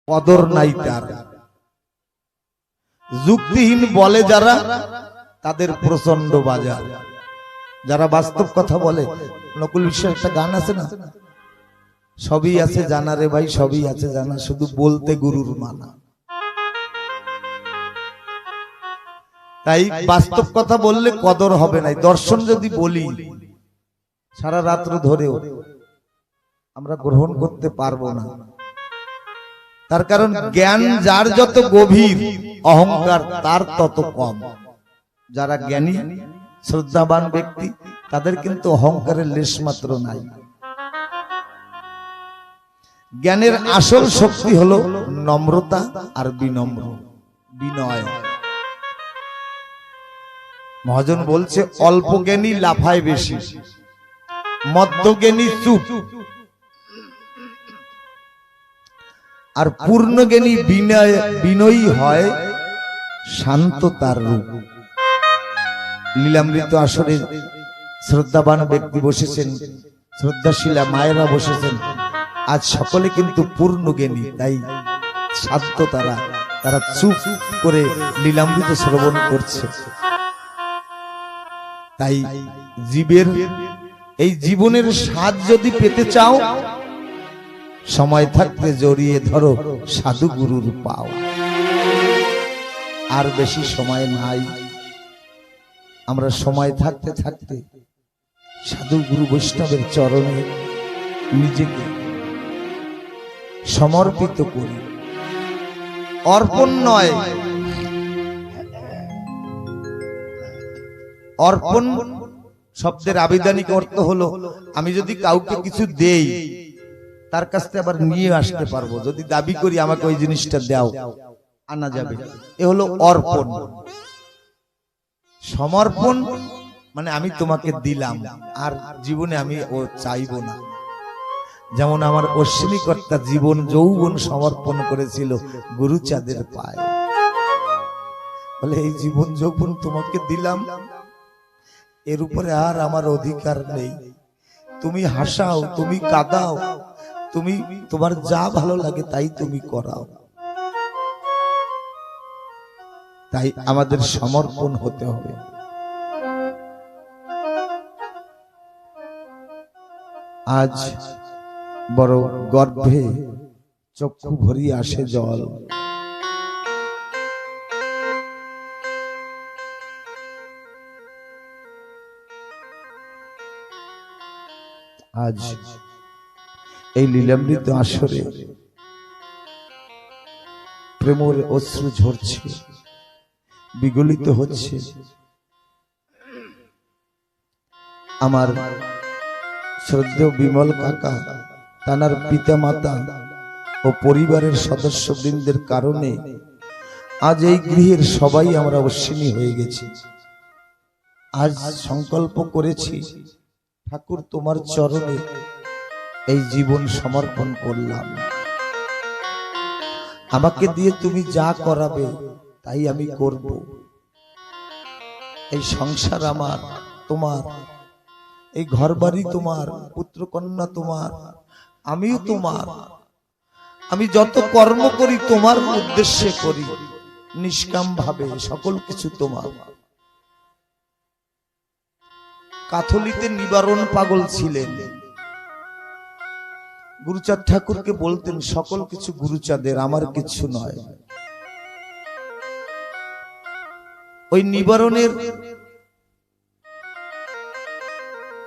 কদর নাই তার। যুক্তিহীন বলে যারা, তাদের প্রচন্ড বাজার। যারা বাস্তব কথা বলে, নকুল বিশ্বের একটা গান আছে না, সবই আছে জানা রে ভাই, সবই আছে জানা, শুধু বলতে গুরুর মানা। তাই বাস্তব কথা বললে কদর হবে না। দর্শন যদি বলি সারা রাত্র ধরেও আমরা গ্রহণ করতে পারবো না। তার কারণ জ্ঞান যার যত গভীর, অহংকার তার তত কম। যারা জ্ঞানী শ্রদ্ধাবান ব্যক্তি, তাদের কিন্তু অহংকারের লেশ মাত্র নাই। জ্ঞানের আসল শক্তি হলো নম্রতা আর বিনয়। মহাজন বলছে, অল্প জ্ঞানী লাফায় বেশি, মধ্যজ্ঞানী চুপ, আর পূর্ণজ্ঞানী বিনয়ী হয় শান্ত তার রূপ। লীলামৃত আসরে শ্রদ্ধাবান ব্যক্তি বসেছেন, শ্রদ্ধাশীলা মায়েরা বসেছেন, আজ সকলে কিন্তু পূর্ণজ্ঞানী। তাই শান্ত তারা চুপ করে লীলামৃত শ্রবণ করছে। তাই জীবের এই জীবনের স্বাদ যদি পেতে চাও, সময় থাকতে জড়িয়ে ধরো সাধু গুরুর পাও। আর বেশি সময় নাই। আমরা সময় থাকতে থাকতে সাধু গুরু বৈষ্ণবের চরণে নিজেকে সমর্পিত করি। অর্পণ নয়, অর্পণ শব্দের আবিধানিক অর্থ হলো আমি যদি কাউকে কিছু দেই, তার কাছ থেকে আবার নিয়ে আসতে পারবো। যদি দাবি করি আমাকে ওই জিনিসটা দাও, আনা যাবে। এ হলো অর্পণ। সমর্পণ মানে আমি তোমাকে দিলাম, আর জীবনে আমি ও চাইবো না। যেমন আমার অশ্বিনী কর্তা জীবন যৌবন সমর্পণ করেছিল গুরুচাঁদের পায়ে। বলে এই জীবন যৌবন তোমাকে দিলাম, এর উপরে আর আমার অধিকার নেই। তুমি হাসাও, তুমি কাঁদাও, তুমি তোমার যা ভালো লাগে তাই তুমি করাও। তাই আমাদের সমর্পণ হতে হবে। আজ বড় গর্ভে চক্ষু ভরিয়ে আসে জল। আজ এই লীলামৃত আসরে প্রেমের অশ্রু ঝরছে, বিগলিত হচ্ছে। আমার শ্রদ্ধেয় বিমল কাকা, তানার পিতা মাতা ও পরিবারের সদস্যবৃন্দের কারণে আজ এই গৃহের সবাই আমরা অশ্বিনী হয়ে গেছি। আজ সংকল্প করেছি, ঠাকুর তোমার চরণে এই জীবন সমর্পণ করলাম। আমাকে দিয়ে তুমি যা করাবে তাই আমি করব। এই সংসার আমার, তোমার, এই ঘরবাড়ি তোমার, পুত্র কন্যা তোমার, আমিও তোমার। আমি যত কর্ম করি তোমার উদ্দেশ্যে করি, নিষ্কাম ভাবে, সকল কিছু তোমার। কাথলিতে নিবারণ পাগল ছিলেন, গুরুচাঁদ ঠাকুরকে বলতেন সকল কিছু গুরুচাঁদের, আমার কিছু নয়। ওই নিবারণের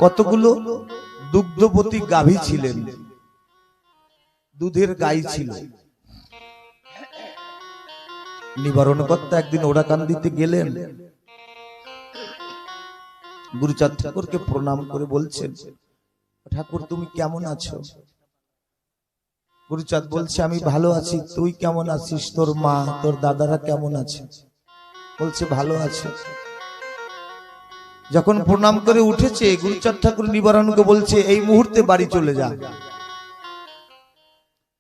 কতগুলো দুগ্ধবতী গাভী ছিলেন, দুধের গাই ছিল। নিবারণ কর্তা একদিন ওড়াকান্দিতে গেলেন, গুরুচাঁদ ঠাকুরকে প্রণাম করে বলছেন, ঠাকুর তুমি কেমন আছো? গুরুচাঁদ বলছে, আমি ভালো আছি, তুই কেমন আছিস? তোর মা, তোর দাদারা কেমন আছে? বলছে ভালো আছে। যখন প্রণাম করে উঠেছে, গুরুচাঁদ ঠাকুর নিবারণকে বলছে, এই মুহূর্তে বাড়ি চলে যা।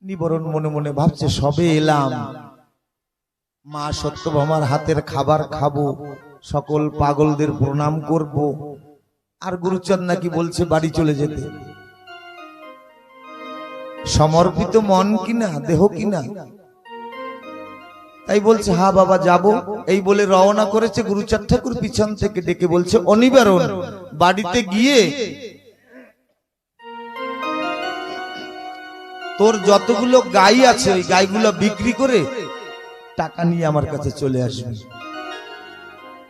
নিবারণ মনে মনে ভাবছে, সবে এলাম, মা সত্যভামার হাতের খাবার খাবো, সকল পাগলদের প্রণাম করব, আর গুরুচাঁদ নাকি বলছে বাড়ি চলে যেতে। সমর্পিত মন কিনা, দেহ কিনা, তাই বলছে হ্যাঁ বাবা যাব। এই বলে রওনা করেছে। গুরুচাঁদ ঠাকুর পিছন থেকে ডেকে বলছে অনিবারণ, বাড়িতে গিয়ে তোর যতগুলো গাই আছে ওই গাইগুলো বিক্রি করে টাকা নিয়ে আমার কাছে চলে আসবে।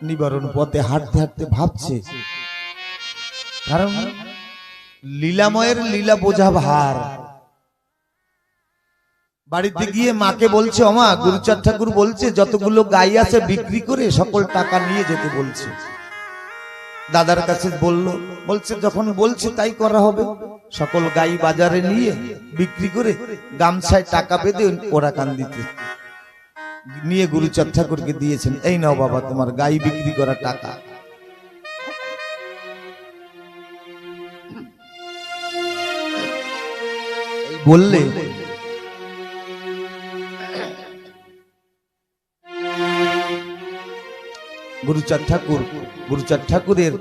নিবারণ পথে হাঁটতে হাঁটতে ভাবছে, কারণ লীলাময়ের লীলা বোঝা ভার। বাড়িতে গিয়ে মাকে বলছে ওমা, গুরুচাঁদ ঠাকুর বলছে যতগুলো গাই আছে বিক্রি করে সকল টাকা নিয়ে যেতে বলছে। দাদার কাছে বলছে যখন বলছে তাই করা হবে। সকল গাই বাজারে নিয়ে বিক্রি করে গামছায় টাকা বেঁধে ওরা কান্দিতে নিয়ে গুরুচাঁদ ঠাকুরকে দিয়েছেন। এই নাও বাবা তোমার গাই বিক্রি করা টাকা। বললে গুরুচাঁদ ঠাকুরের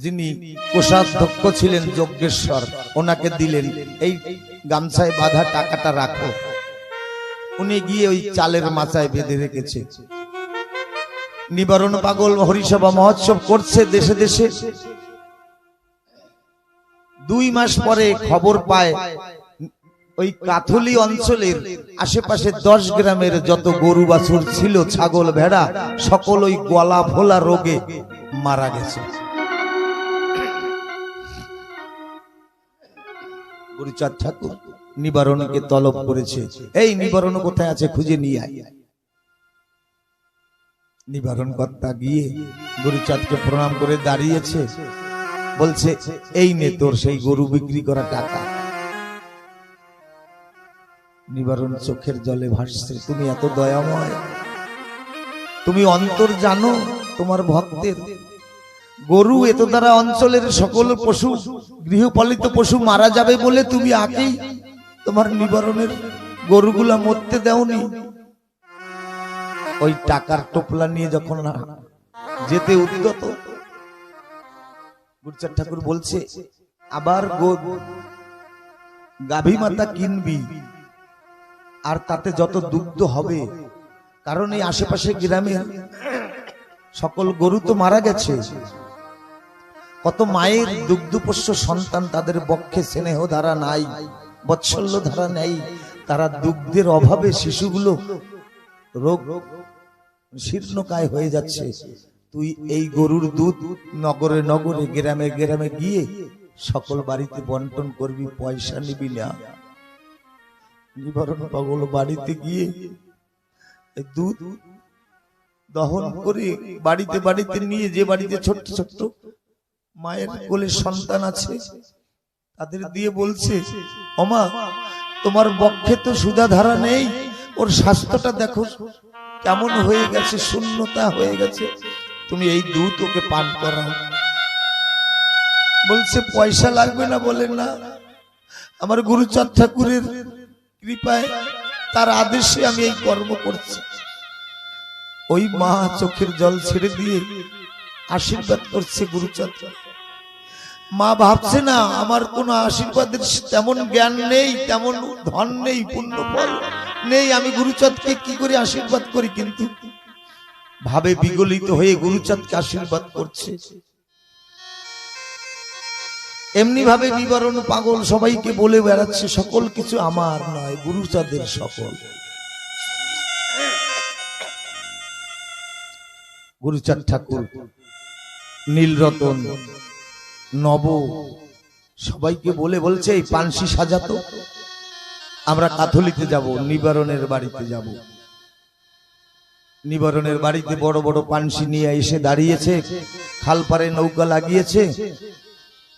যিনি কোষাধ্যক্ষ ছিলেন যজ্ঞেশ্বর, ওনাকে দিলেন এই গামছায় বাঁধা টাকাটা রাখো। উনি গিয়ে ওই চালের মাচায় বেঁধে রেখেছে। নিবারণ পাগল হরিসভা মহোৎসব করছে দেশে দেশে। 2 মাস পরে খবর পায় ওই কাথলি অঞ্চলের আশেপাশে 10 গ্রামের যত গরু বাছুর ছিল, ছাগল ভেড়া, সকল ওই গলা ফোলা রোগে মারা গেছে। গুরুচাঁদ ঠাকুর নিবারণকে তলব করেছে, এই নিবারণ কোথায় আছে খুঁজে নিয়ে আয়। নিবারণ কর্তা গিয়ে গুরুচাঁদকে প্রণাম করে দাঁড়িয়েছে, বলছে এই নে তোর সেই গরু বিক্রি করা টাকা। নিবারণ চোখের জলে ভাসছে, তুমি এত দয়াময়, তুমি অন্তর জানো তোমার ভক্তের। গরু এত দ্বারা অঞ্চলের সকল পশু, গৃহপালিত পশু মারা যাবে বলে তুমি আগেই তোমার নিবারণের গরুগুলা মরতে দাওনি। ওই টাকার টোপলা নিয়ে যখন যেতে উদ্যত, গুরুচাঁদ ঠাকুর বলছে আবার গাভী মাতা কিনবি, আর তাতে যত দুগ্ধ হবে, কারণ এই আশেপাশে গ্রামের সকল গরু তো মারা গেছে। কত মায়ের দুগ্ধপোষ্য সন্তান, তাদের বক্ষে স্নেহ ধারা নাই, বৎসল্য ধারা নেই, তারা দুগ্ধের অভাবে শিশুগুলো রোগ শীর্ণকায় হয়ে যাচ্ছে। তুই এই গরুর দুধ নগরে নগরে গ্রামে গ্রামে গিয়ে সকল বাড়িতে বন্টন করবি, পয়সা নিবি না। নিবারণ পাগল বাড়িতে গিয়ে দুধ দহন করে বাড়িতে বাড়িতে নিয়ে, যে বাড়িতে ছোট্ট ছোট্ট মায়ের কোলে সন্তান আছে তাদের দিয়ে বলছে ওমা, তোমার বক্ষে তো সুধা ধারা নেই, ওর স্বাস্থ্যটা দেখো কেমন হয়ে গেছে, শূন্যতা হয়ে গেছে, তুমি এই দুধ ওকে পান করাও। বলছে পয়সা লাগবে না, বলে না, আমার গুরুচাঁদ ঠাকুরের কৃপায়, তার আদেশে আমি এই কর্ম করছি। ওই মা চোখের জল ছেড়ে দিয়ে আশীর্বাদ করছে গুরুচাঁদ। মা ভাবছে না আমার কোন আশীর্বাদের তেমন জ্ঞান নেই, তেমন ধন নেই, পুণ্য ফল নেই, আমি গুরুচাঁদকে কি করে আশীর্বাদ করি, কিন্তু ভাবে বিগলিত হয়ে গুরুচাঁদকে আশীর্বাদ করছে। এমনি ভাবে নিবারণ পাগল সবাইকে বলে বেড়াচ্ছে সকল কিছু আমার নয়, গুরুচাঁদের সকল। গুরুচাঁদ ঠাকুর, নীলরতন, নব সবাইকে বলে বলছে এই পানসি সাজাতো, আমরা কাথলিতে যাব, নিবারণের বাড়িতে যাব। নিবারণের বাড়িতে বড় বড় পানসি নিয়ে এসে দাঁড়িয়েছে, খালপাড়ে নৌকা লাগিয়েছে,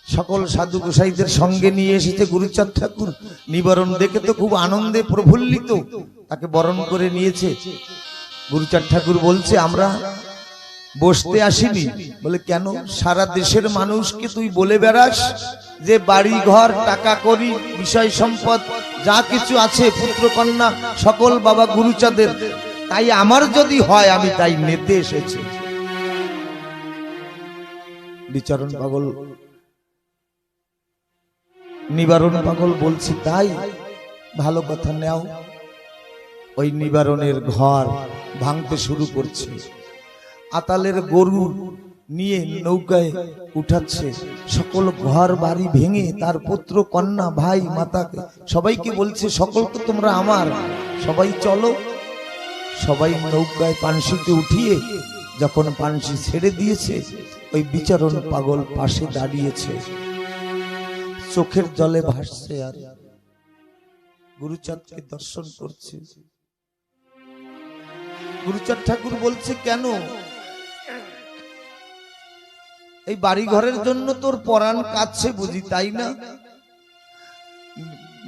সকল সাধু গোসাইদের সঙ্গে নিয়ে এসেছে গুরুচাঁদ ঠাকুর। নিবারণ দেখে তো খুব আনন্দে প্রফুল্লিত, তাকে বরণ করে নিয়েছে। গুরুচাঁদ ঠাকুর বলছে আমরা বসতে আসিনি। বলে কেন? সারা দেশের মানুষকে তুই বলে বেড়াস যে বাড়ি ঘর টাকা করি বিষয় সম্পদ যা কিছু আছে পুত্র কন্যা সকল বাবা গুরুচাঁদের, তাই আমার যদি হয় আমি তাই নিতে এসেছি। বিচরণ পাগল, নিবারণ পাগল বলছি তাই, ভালো কথা, নেও। ওই নিবারণের ঘর ভাঙতে শুরু করছে। আতালের গরু নিয়ে নৌকায় উঠাচ্ছে, সকল ঘর বাড়ি ভেঙে তার পুত্র কন্যা ভাই মাতাকে সবাইকে বলছে সকল তো তোমরা আমার, সবাই চলো। সবাই নৌকায় পানসিতে উঠিয়ে যখন পানসি ছেড়ে দিয়েছে, ওই বিচারণ পাগল পাশে দাঁড়িয়েছে, চোখের জলে ভাসছে আর গুরুচাঁদকে দর্শন করছে। গুরুচাঁদ ঠাকুর বলছে, কেন এই বাড়ি ঘরের জন্য তোর পরাণ কাঁদছে বুঝি, তাই না?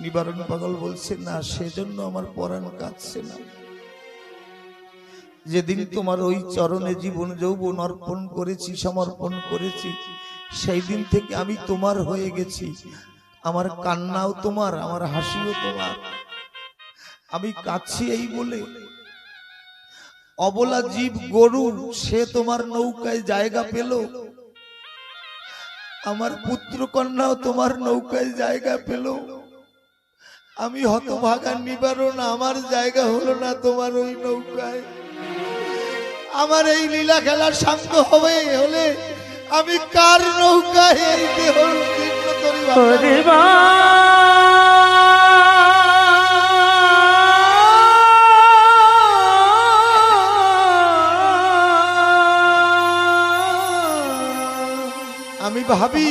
নিবারণ পাগল বলছে, না, সেজন্য আমার পরাণ কাঁদছে না। যেদিন তোমার ওই চরণে জীবন যৌবন অর্পণ করেছি, সমর্পণ করেছি, সেই দিন থেকে আমি তোমার হয়ে গেছি। আমার কান্নাও তোমার, আমার হাসিও তোমার। আমি কাঁদছি এই বলে অবলা জীব গরু সে তোমার নৌকায় জায়গা পেল, আমার পুত্র কন্যাও তোমার নৌকায় জায়গা পেল। আমি হতভাগা নিবারণ, আমার জায়গা হলো না তোমার ওই নৌকায়। আমার এই লীলা খেলার সাঙ্গ হবে হলে আমি কার নৌকায় এই দেহ আমি ভাবি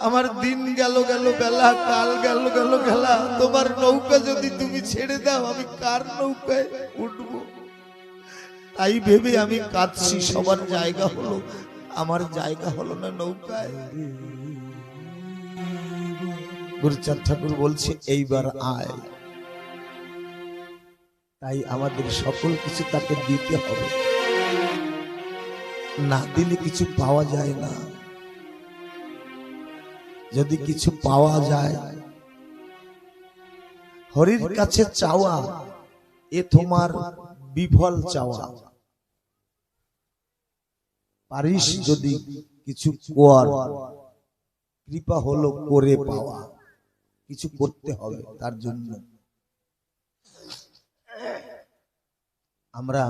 আমার দিন গেল গেল বেলা, কাল গেল গেল খেলা, তোমার নৌকা যদি তুমি ছেড়ে দাও আমি কার নৌকায় উঠবো? তাই ভেবে আমি কাঁদছি, সবার জায়গা হলো, আমার জায়গা হলো না নৌকায়। গুরুচাঁদ ঠাকুর বলছে, এইবার আয়। তাই আমাদের সকল কিছু তাকে দিতে হবে, না দিলে কিছু পাওয়া যায় না। যদি কিছু পাওয়া যায়, হরির কাছে চাওয়া এ তোমার বিফল চাওয়া। পারিস যদি কিছু কর, কৃপা হলো করে পাওয়া। কিছু করতে হবে তার জন্য। আমরা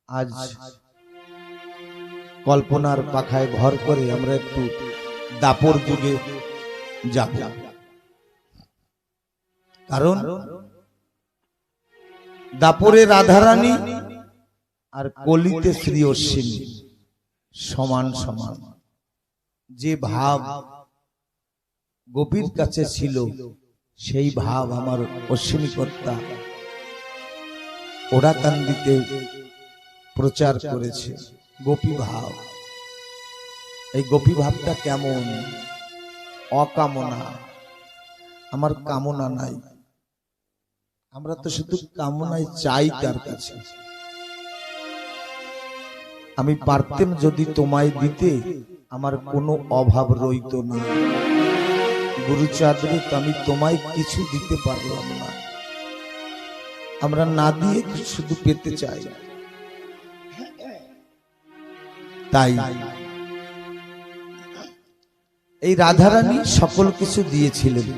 আজ কল্পনার পাখায় ভর করে আমরা একটু দাপর যুগে যাব, কারণ দাপরে রাধারানী আর কলিতে শ্রী অশ্বিনী সমান সমান। যে ভাব গোপীর কাছে ছিল সেই ভাব আমার অশ্বিনী কর্তা ওরাকান্দিতে প্রচার করেছে। গোপী ভাব, এই গোপী ভাবটা কেমন? অকামনা, আমার কামনা নাই। আমরা তো শুধু কামনায় চাই তার কাছে। আমি পারতেম যদি তোমায় দিতে, আমার কোনো অভাব রইত না। গুরুচাঁদরে তো আমি তোমায় কিছু দিতে পারলাম না। আমরা না দিয়ে শুধু পেতে চাই। তাই এই রাধারানী সকল কিছু দিয়েছিলেন,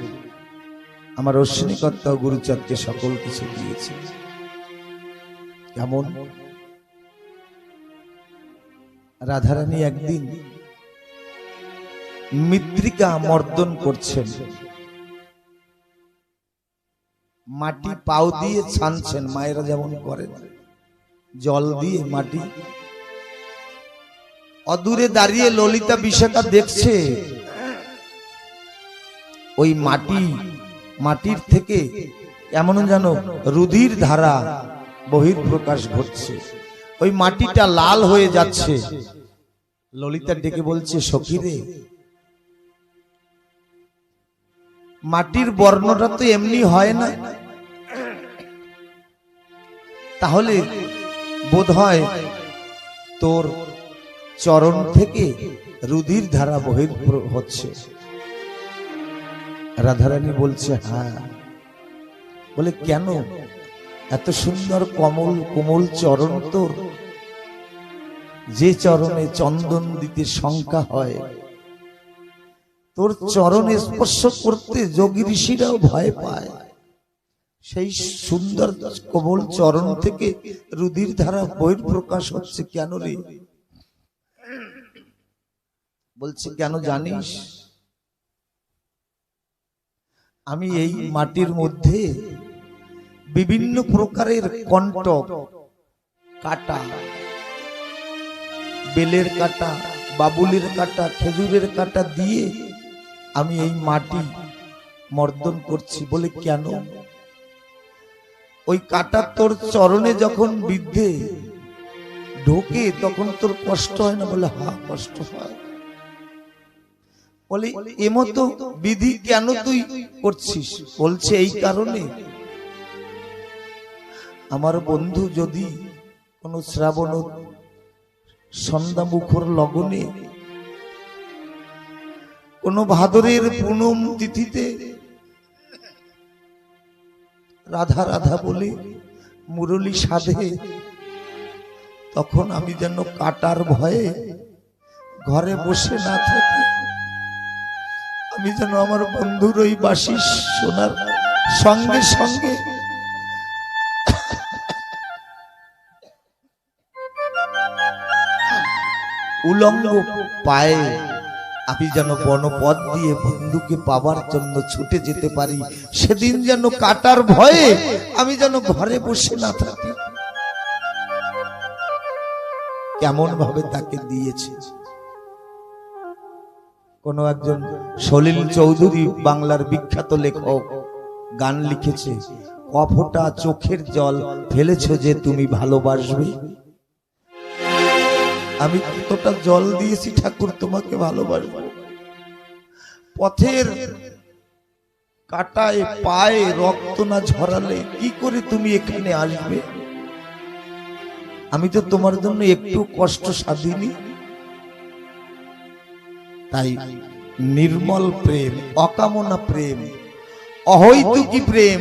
আমার অশ্বিনী কর্তা গুরুচাঁদকে সকল কিছু দিয়েছে। কেমন? রাধারানী একদিন মৃত্তিকা মর্দন করছেন, মাটি পাও দিয়ে ছানছেন, মায়েরা যেমন করেন, জল দিয়ে মাটি। অদূরে দাঁড়িয়ে ললিতা বিশাখা দেখছে ওই মাটির থেকে এমন যেন রুধির ধারা বহির্প্রকাশ ঘটছে, ওই মাটিটা লাল হয়ে যাচ্ছে। ললিতা ডেকে বলছে, সখী রে, মাটির বর্ণটা তো এমনি হয় না, তাহলে বোধহয় তোর চরণ থেকে রুধির ধারা বহির হচ্ছে। রাধারানী বলছে, হ্যাঁ। বলে, কেন? এত সুন্দর কোমল চরণ তোর, যে চরণে চন্দন দিতে শঙ্কা হয়, তোর চরণ স্পর্শ করতে যোগী ঋষিরাও ভয় পায়। সেই সুন্দর কোমল চরণ থেকে রুধির ধারা বহির প্রকাশ হচ্ছে কেন রে? বলছে কেন জানিস? আমি এই মাটির মধ্যে বিভিন্ন প্রকারের কণ্টক, কাটা, বেলের কাটা, বাবুলের কাটা, খেজুরের কাটা দিয়ে আমি এই মাটি মর্দন করছি। বলে কেন? ওই কাটা তোর চরণে যখন বিদ্ধে ঢোকে তখন তোর কষ্ট হয় না? বলে হ্যাঁ কষ্ট হয়। বলে এমতো বিধি কেন তুই করছিস? বলছে এই কারণে, আমার বন্ধু যদি কোন শ্রাবণ সন্ধ্যা মুখর লগনে, কোন ভাদরের পূনম তিথিতে রাধা রাধা বলে মুরলী সাধে, তখন আমি যেন কাটার ভয়ে ঘরে বসে না থাকি, আমি যেন আমার বন্ধুর ওই বাঁশি শোনার সঙ্গে সঙ্গে উলঙ্গ পায়ে আমি যেন বনপথ দিয়ে বন্ধুকে পাবার জন্য ছুটে যেতে পারি। সেদিন যেন কাটার ভয়ে আমি যেন ঘরে বসে না থাকি। কেমন ভাবে তাকে দিয়েছে। কোন একজন সলিল চৌধুরী, বাংলার বিখ্যাত লেখক, গান লিখেছে, কফোটা চোখের জল ফেলেছ যে তুমি ভালোবাসবে। আমি কতটা জল দিয়েছি ঠাকুর তোমাকে ভালোবাসবো। পথের কাটায় পায়ে রক্ত না ঝরালে কি করে তুমি এখানে আসবে? আমি তো তোমার জন্য একটু কষ্ট সাধিনি। তাই নির্মল প্রেম, অকামনা প্রেম, অহৈতুকী প্রেম,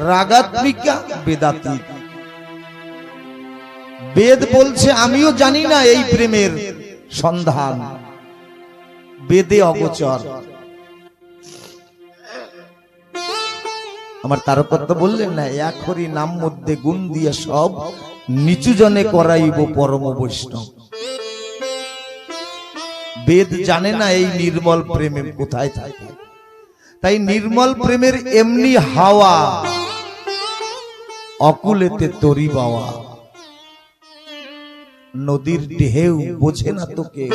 রাগাত্মিকা বেদাতীত। বেদ বলছে আমিও জানি না এই প্রেমের সন্ধান, বেদে অগোচর। আমার তারকত্ব বললেন না, এক হরি নাম মধ্যে গুণ দিয়ে সব নিচু জনে করাইব পরম বৈষ্ণব। বেদ জানে না এই নির্মল প্রেমে কোথায় থাকে। তাই নির্মল প্রেমের এমনি হাওয়া, অকুলেতে তরি বাওয়া। নদীর ঢেউ বোঝে না তোকে,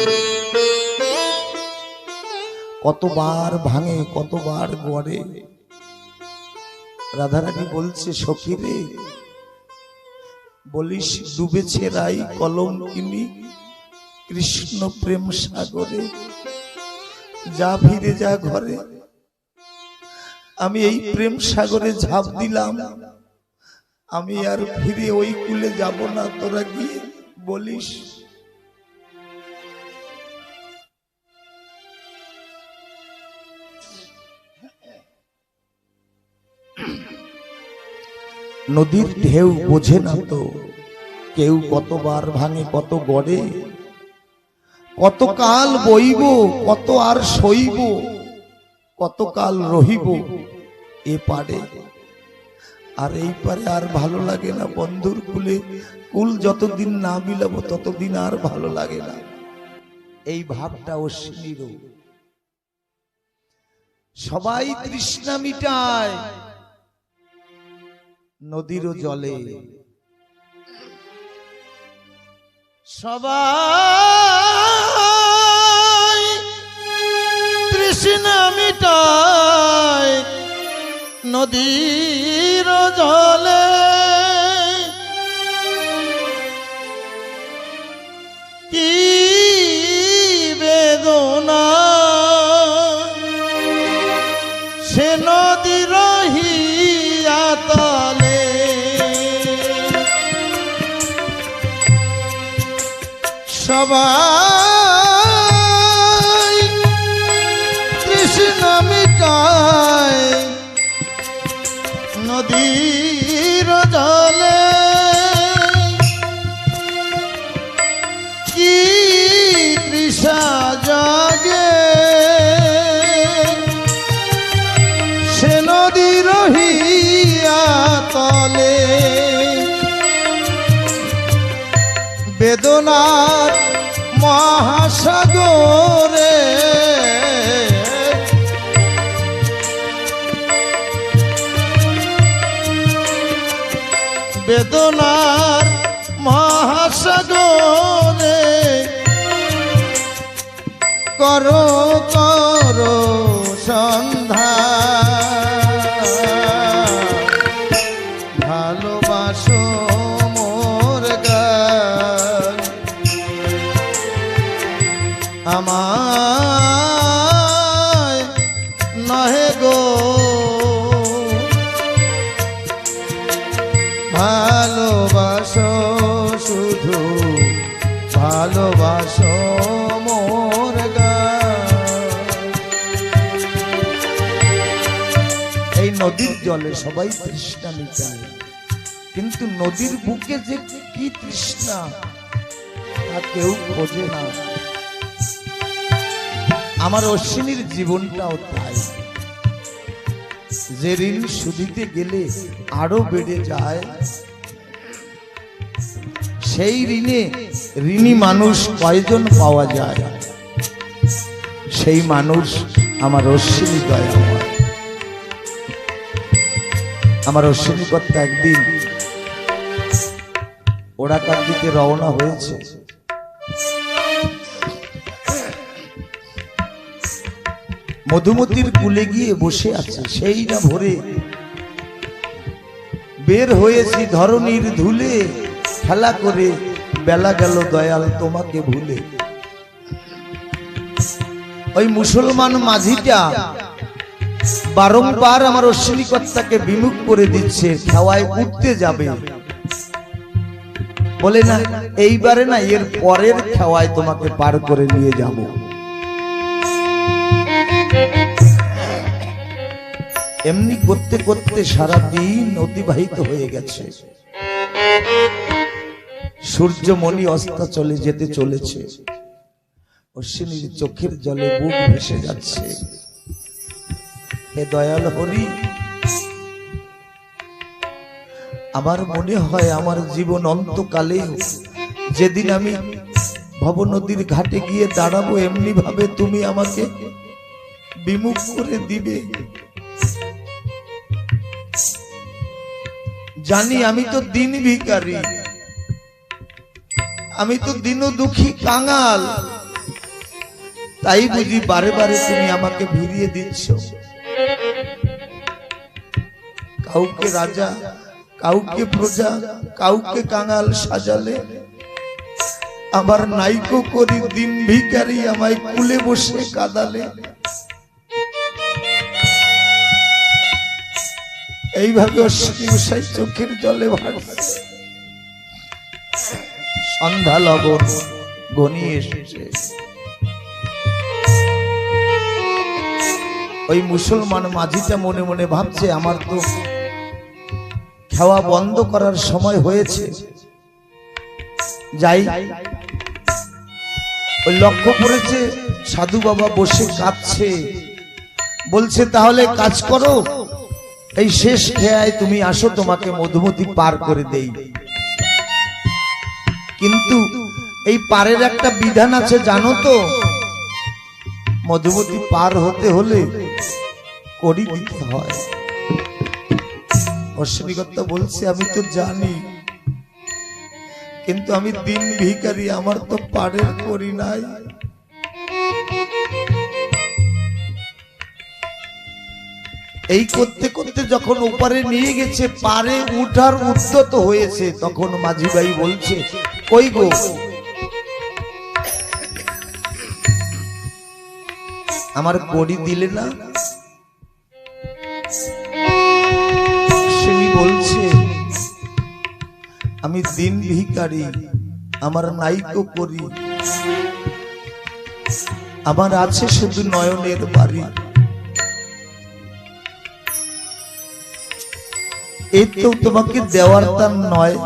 কতবার ভাঙে কতবার গড়ে। রাধারানী বলছে সখী রে, বলিস ডুবেছে রাই কলঙ্কিনী কৃষ্ণ প্রেম সাগরে, যা ফিরে যা ঘরে। আমি এই প্রেম সাগরে ঝাঁপ দিলাম, আমি আর ফিরে ওই কুলে যাব না। তোরা গিয়ে বলিস। নদীর ঢেউ বোঝে না তো কেউ, কতবার ভাঙে কত গড়ে। কতকাল বইব কত আর সইব, কতকাল রহিব এ পারে। আর এই পারে আর ভালো লাগে না। বন্ধুর কুলে কুল যতদিন না মিলাবো ততদিন আর ভালো লাগে না। এই ভাবটা অশ্বিনীর। সবাই তৃষ্ণা মিটায় নদীর জলে, সবাই তৃষ্ণা মিটায় নদীর জলে। কি বেদনা সে নদী রহিয়া তলে। সবাই তৃষ্ণা মিটায় নদীর জলে। কি তৃষা জাগে সে নদী রহিয়া বেদনার মহাসাগরে বেদনার মহাসাগরে করো করো সন্ধান ভালোবাসো মোর গান আমায় নহে গো ভালোবাসো শুধু ভালোবাসো মোর গান। এই নদীর জলে সবাই তৃষ্ণা মিটায়, কিন্তু নদীর বুকে যে কি তৃষ্ণা তা কেউ খোঁজে না। আমার অশ্বিনীর জীবনটাও তাই, যে ঋণ শুধিতে গেলে আরো বেড়ে যায়, সেই ঋণে ঋণী মানুষ কয়জন পাওয়া যায়, সেই মানুষ আমার অশ্বিনী দয়া। আমার অশ্বিনী কর্তা একদিন ওড়াকার দিকে রওনা হয়েছে। মধুমতির কুলে গিয়ে বসে আছে, সেই না ভোরে বের হয়েছি ধরণীর ধুলে, খেলা করে বেলা গেল দয়াল তোমাকে ভুলে। ওই মুসলমান মাঝিটা বারংবার আমার অশ্বিনী কর্তাকে বিমুখ করে দিচ্ছে, খাওয়ায় উঠতে যাবে, বলে না এইবারে না, এর পরের খাওয়ায় তোমাকে পার করে নিয়ে যাব। এমনি করতে করতে সারা দিন অতিবাহিত হয়ে গেছে। সূর্যমণি অস্তাচলে যেতে চলেছে, অশ্বিনীর চোখের জলে বুক ভেসে যাচ্ছে। হে দয়াল হরি, আমার মনে হয় আমার জীবন অন্তকালে যেদিন আমি ভব নদীর ঘাটে গিয়ে দাঁড়াবো, এমনি ভাবে তুমি আমাকে বিমুখ করে দিবে। জানি আমি তো দিন ভিখারি, আমি তো দিন দুঃখী কাঙাল, তাই বুঝি বারে বারে তুমি আমাকে ভিড়িয়ে দিচ্ছ। কাউকে রাজা, কাউকে প্রজা, কাউকে কাঙাল সাজালে, আমার নাইকো করি দিন ভিখারি আমায় কুলে বসে কাঁদালে। এইভাবে অশ্বিনী মশাই চোখের জলে ভাসছে। সন্ধ্যা লগন ঘনিয়ে এসেছে। ওই মুসলমান মাঝিটা মনে মনে ভাবছে, আমার তো খাওয়া বন্ধ করার সময় হয়েছে, যাই। ওই লক্ষ্য করেছে সাধু বাবা বসে কাঁদছে, বলছে তাহলে কাজ করো, এই শেষ খেয়ায় তুমি আসো, তোমাকে মধুমতি পার করে দেই। কিন্তু এই পারের একটা বিধান আছে জানো তো, মধুমতি পার হতে হলে কড়ি দিতে হয়। অশ্বিনী কর্তা বলছে আমি তো জানি, কিন্তু আমি দিন ভিখারি, আমার তো পারের কড়ি নাই। এই করতে করতে যখন ওপারে নিয়ে গেছে, পারে উঠার উদ্যত হয়েছে, তখন মাঝি ভাই বলছে কই গো, আমার কড়ি দিলে না? সে বলছে আমি দিন ভিখারি, আমার নাইকো করি, আমার আছে শুধু নয়নের বাড়ি। এই তো তোমাকে দেওয়ার তার নয়,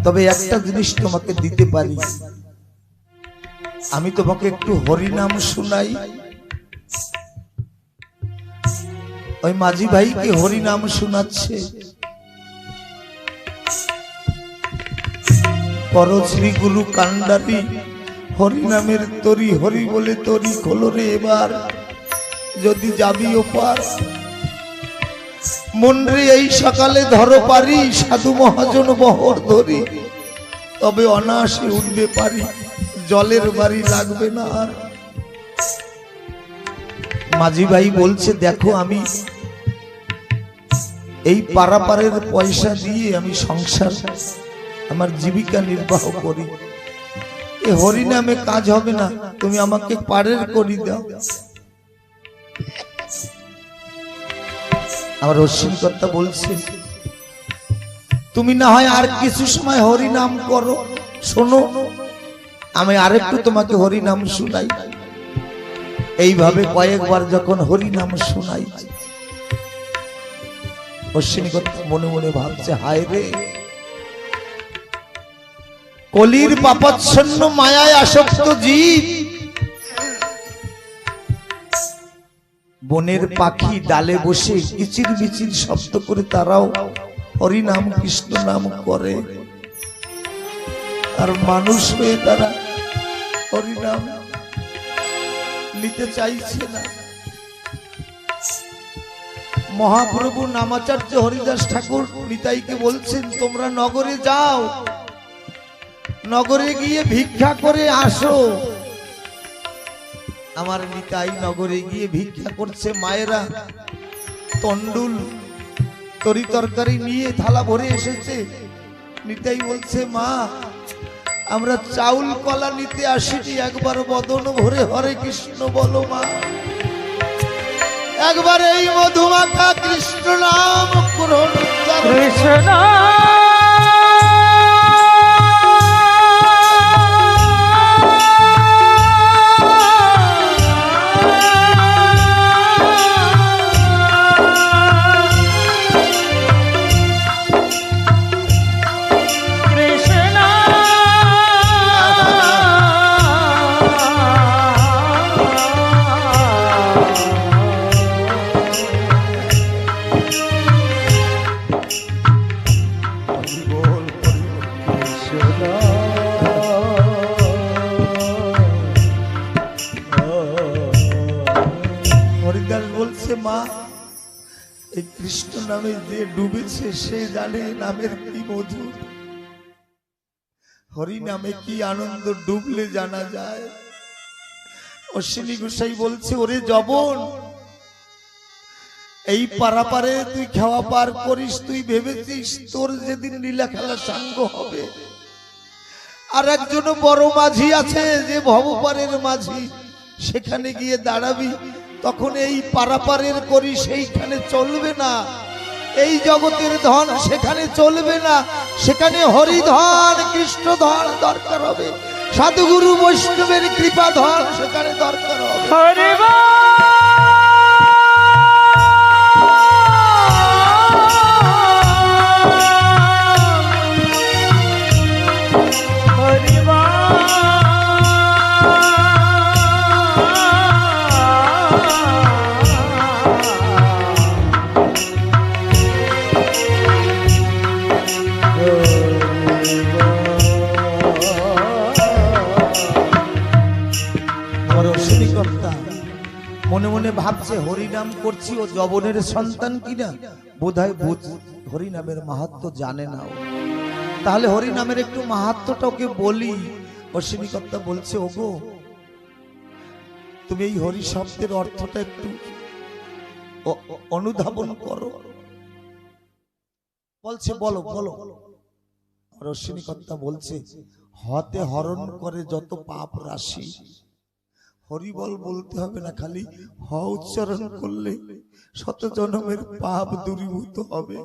তবে একটা জিনিস তোমাকে দিতে পারি, আমি তোমাকে একটু হরিনাম শুনাই। ওই মাঝি ভাইকে হরিনাম শোনাচ্ছে। কর শ্রী গুরু কান্ডারি, হরি নামের তরি হরি বলে তরি খোলো রে এবার, যদি যাবি ওপার। মন রে এই সকালে ধরো পারি, সাধু মহাজন বহর ধরি, তবে অনায়াসে উঠবে পারি, জলের বাড়ি লাগবে না আর। মাঝি ভাই বলছে দেখো আমি এই পারাপারের পয়সা দিয়ে আমি সংসার আমার জীবিকা নির্বাহ করি, এ হরি নামে কাজ হবে না, তুমি আমাকে পারের করি দাও। আমার অশ্বিনীকর্তা বলছে তুমি না হয় আর কিছু সময় হরি নাম করো, শোনো আমি আরেকটু তোমাকে হরি নাম শুনাই। এইভাবে কয়েকবার যখন হরি নাম শুনাই, অশ্বিনীকর্তা মনে মনে ভাবছে হায় রে, কলির পাপাচ্ছন্ন মায়ায় আসক্ত জীব, বনের পাখি ডালে বসে কিচির বিচির শব্দ করে তারাও হরি নাম কৃষ্ণ নাম করে, আর মানুষ হয়ে তারা হরি নাম নিতে চাইছে না। মহাপ্রভু নামাচার্য হরিদাস ঠাকুর নিতাইকে বলছেন তোমরা নগরে যাও, নগরে গিয়ে ভিক্ষা করে আসো। আমার নিতাই নগরে গিয়ে ভিক্ষা করছে, মায়েরা তন্ডুল তরি তরকারি নিয়ে থালা ভরে এসেছে। নিতাই বলছে মা আমরা চাউল কলা নিতে আসিনি, একবার বদন ভরে হরে কৃষ্ণ বলো মা, একবার এই মধুমাখা কৃষ্ণ নাম গ্রহণ কৃষ্ণ। মা এই কৃষ্ণ নামে যে ডুবেছে সে জানে নামের কি মধু, হরি নামে কি আনন্দ ডুবলে জানা যায়। অশ্বিনী গোসাই বলছে ওরে জবন, এই পারাপারে তুই খাওয়া পার করিস, তুই ভেবেছিস তোর যেদিন লীলা খেলা সাঙ্গ হবে, আর একজন বড় মাঝি আছে যে ভবপারের মাঝি, সেখানে গিয়ে দাঁড়াবি, তখন এই পারাপারের করি সেইখানে চলবে না, এই জগতের ধন সেখানে চলবে না, সেখানে হরিধন কৃষ্ণ ধন দরকার হবে, সাধুগুরু বৈষ্ণবের কৃপা ধন সেখানে দরকার হবে। মনে মনে ভাবছে হরিনাম করছি, ও জবনের সন্তান কিনা, বোধহয় হরিনামের মাহাত্ম জানে না। তাহলে হরিনামের একটু মাহাত্মটা ওকে বলি। অশ্বিনীকর্তা বলছে ওগো তুমি এই হরি শব্দের অর্থটা একটু অনুধাবন করো। বলছে বলো বলো। আর অশ্বিনীকর্তা বলছে হতে হরণ করে যত পাপ রাশি, হরিবল বলতে হবে না, খালি হ উচ্চারণ করলে শত জন্মের পাপ দূরীভূত হবে।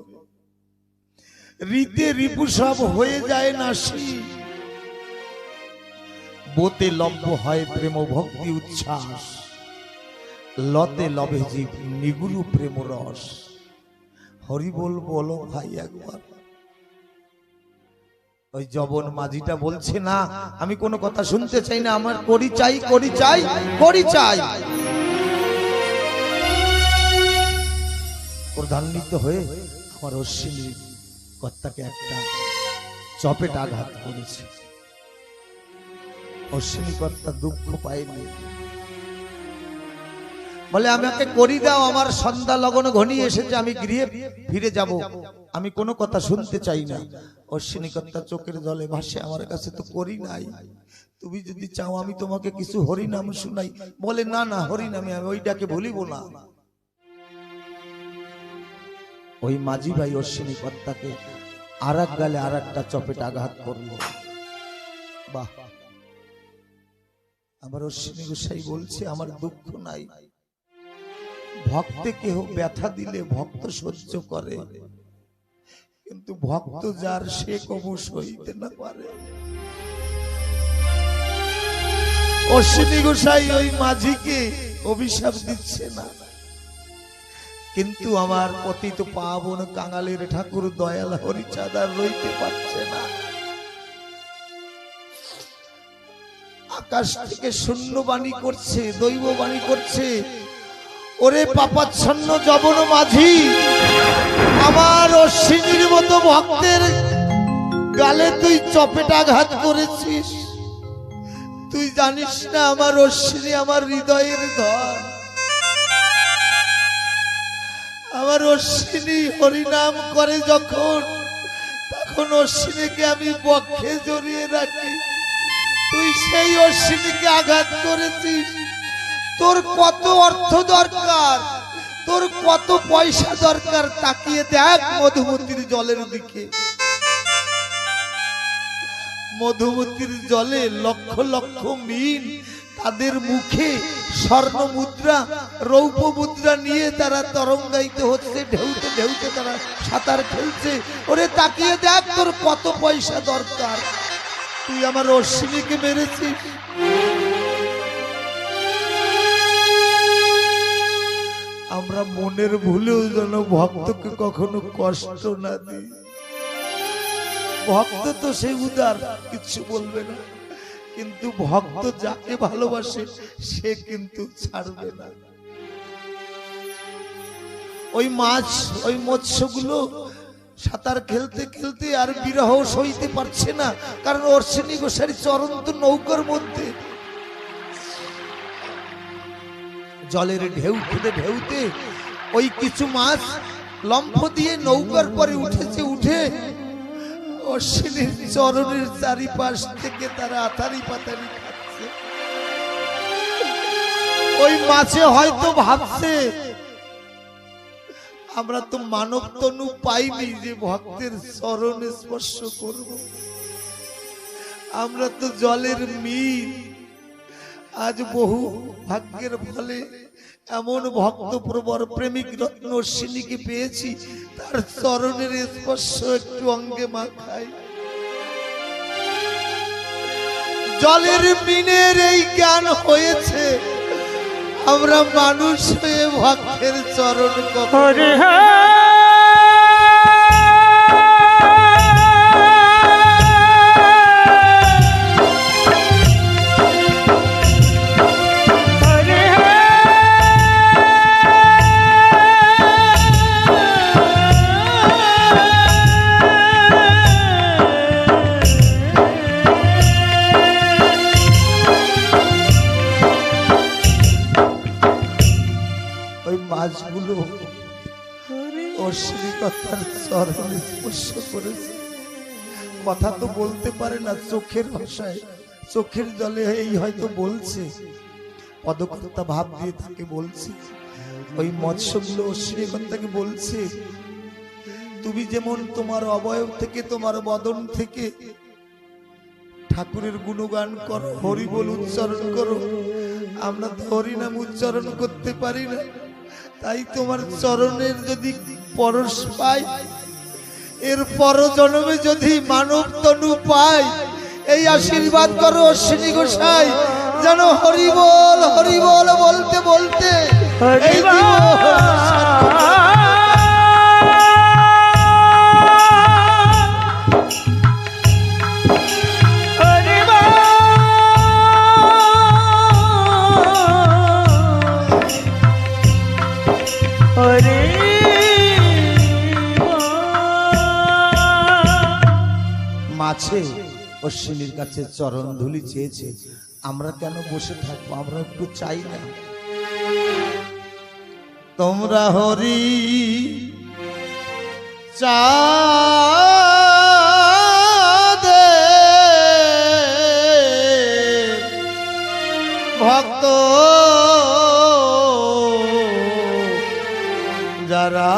রীতে রিপু সব হয়ে যায় নাশি, বোতে লভ্য হয় প্রেম ভক্তি উচ্ছ্বাস, লতে লভে জীব নিগুরু প্রেম রস। হরিবল বলো ভাই একবার। ওই জবন মাঝিটা বলছে না আমি কোনো কথা শুনতে চাই না, আমার করি চাই করি চাই করি চাই। প্রধান্বিত হয়ে আমার অশ্বিনী কর্তাকে একটা চপেট আঘাত করেছে। অশ্বিনী কর্তা দুঃখ পায়নি, বলে আমাকে করি দাও, আমার সন্ধ্যা লগন ঘনিয়ে এসেছে, আমি গৃহে ফিরে যাব, আমি কোনো কথা শুনতে চাই না। অশ্বিনী কর্তা চোখের জলে ভাসে, আমার কাছে তো করি নাই, তুমি যদি চাও আমি তোমাকে কিছু হরিনাম শুনাই। বলে না না, হরিনামে আমি ওইটাকে ভুলিব না। ওই মাঝি ভাই অশ্বিনী কর্তাকে আর এক গালে আর একটা চপেট আঘাত করলো। বাহ, আমার অশ্বিনী গোসাই বলছে আমার দুঃখ নাই, ভক্তে কেহ ব্যথা দিলে ভক্ত সহ্য করে, কিন্তু ভক্ত যার সে কবু সইতে না পারে। অশ্বিনী গোসাই ওই মাঝিকে অভিশাপ দিচ্ছে না, কিন্তু আমার পতিত পাবন কাঙালের ঠাকুর দয়াল হরিচাঁদ আর রইতে পারছে না। আকাশ থেকে শূন্য বাণী করছে, দৈব বাণী করছে, ওরে পাপাচ্ছন্ন জবন মাঝি, আমার অশ্বিনীর মতো ভক্তের গালে তুই চপেটাঘাত করেছিস, তুই জানিস না আমার অশ্বিনী আমার হৃদয়ের ধন, আমার অশ্বিনী হরিনাম করে যখন, তখন অশ্বিনীকে আমি বক্ষে জড়িয়ে রাখি, তুই সেই অশ্বিনীকে আঘাত করেছিস। তোর কত অর্থ দরকার, তোর কত পয়সা দরকার, তাকিয়ে দেখ মধুমতির জলের দিকে। মধুমতির জলে লক্ষ লক্ষ মিন, তাদের মুখে স্বর্ণ মুদ্রা রৌপ্য মুদ্রা নিয়ে তারা তরঙ্গায়িত হচ্ছে, ঢেউতে ঢেউতে তারা সাঁতার খেলছে। ওরে তাকিয়ে দেখ তোর কত পয়সা দরকার, তুই আমার অশ্বিনীকে মেরেছিস। আমরা মনের ভুলেও যেন ভক্তকে কখনো কষ্ট না দিই। ভক্ত তো সে উদার, কিছু বলবে না, কিন্তু ভক্ত যাকে ভালোবাসে সে কিন্তু ছাড়বে না। ওই মাছ, ওই মৎস্যগুলো সাঁতার খেলতে খেলতে আর বিরহ সইতে পারছে না, কারণ অশ্বিনী গোসাইর চরণ তো নৌকার মধ্যে। জলের ঢেউ খেতে ঢেউতে ওই কিছু মাছ লম্ফ দিয়ে নৌকার পরে উঠেছে, উঠে অশ্বিনীর চরণের চারিপাশ থেকে তারা আথারি পাতারি খাচ্ছে। ওই মাছে হয়তো ভাবছে আমরা তো মানব তনু পাইনি যে ভক্তের চরণ স্পর্শ করব, আমরা তো জলের মিল। আজ বহু ভাগ্যের ফলে এমন ভক্ত প্রবর প্রেমিক রত্ন অশ্বিনীকে পেয়েছি, তার চরণের স্পর্শ একটু অঙ্গে মাখাই। জলের মিনের এই জ্ঞান হয়েছে, আমরা মানুষ হয়ে ভক্তের চরণ কখনো মাছগুলো অশ্বিনী কথার চরণে স্পর্শ করেছে। কথা তো বলতে পারে না, চোখের ভাষায়, চোখের জলে এই হয়তো বলছে, পদকর্তা ভাব দিয়ে তাকে বলছে। ওই মৎস্যগুলো অশ্বিনী কথাকে বলছে, তুমি যেমন তোমার অবয়ব থেকে, তোমার বদন থেকে ঠাকুরের গুণগান করো, হরি বল উচ্চারণ করো, আমরা তো হরিনাম উচ্চারণ করতে পারি না, তাই তোমার চরণের যদি পরশ পাই, এর পর জন্মে যদি মানব তনু পাই, এই আশীর্বাদ করো অশ্বিনী গোসাই, যেন হরি বল বলতে বলতে এই আছে অশ্বিনীর কাছে চরণ ধুলি চেয়েছে, আমরা কেন বসে থাকবো? আমরা একটু চাই না? তোমরা হরি চাঁদে ভক্ত যারা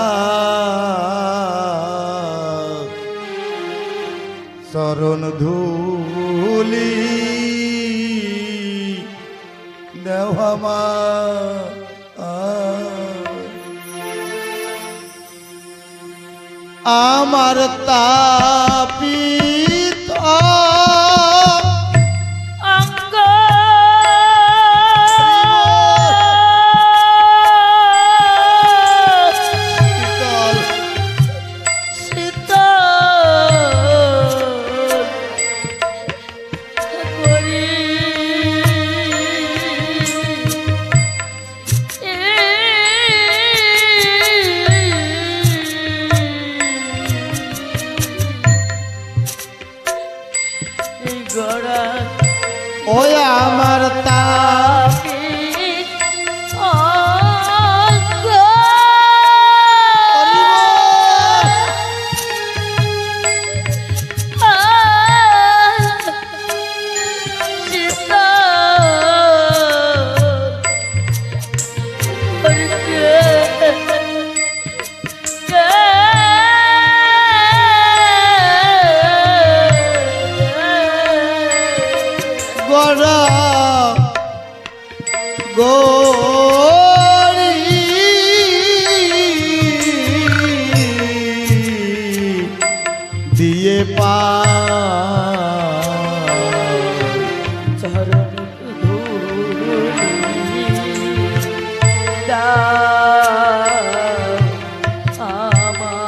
চরণ ধুলি দেওয়া আমার তাপিত অঙ্গ শীতল শীতল করি গড়া ওই আমার তাপিত অঙ্গ গড়া গড়ি দিয়ে পা চরণ ধুলি দাও আমার।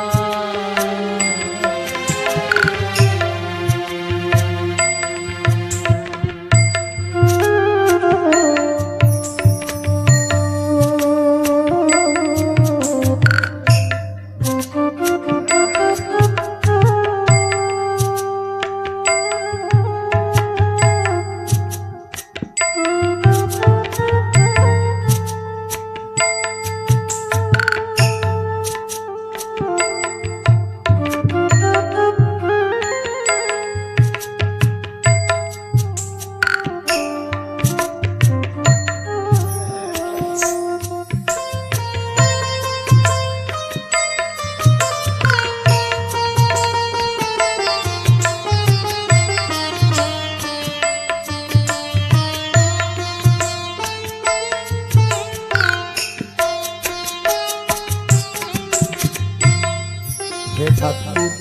হে ঠাকুর,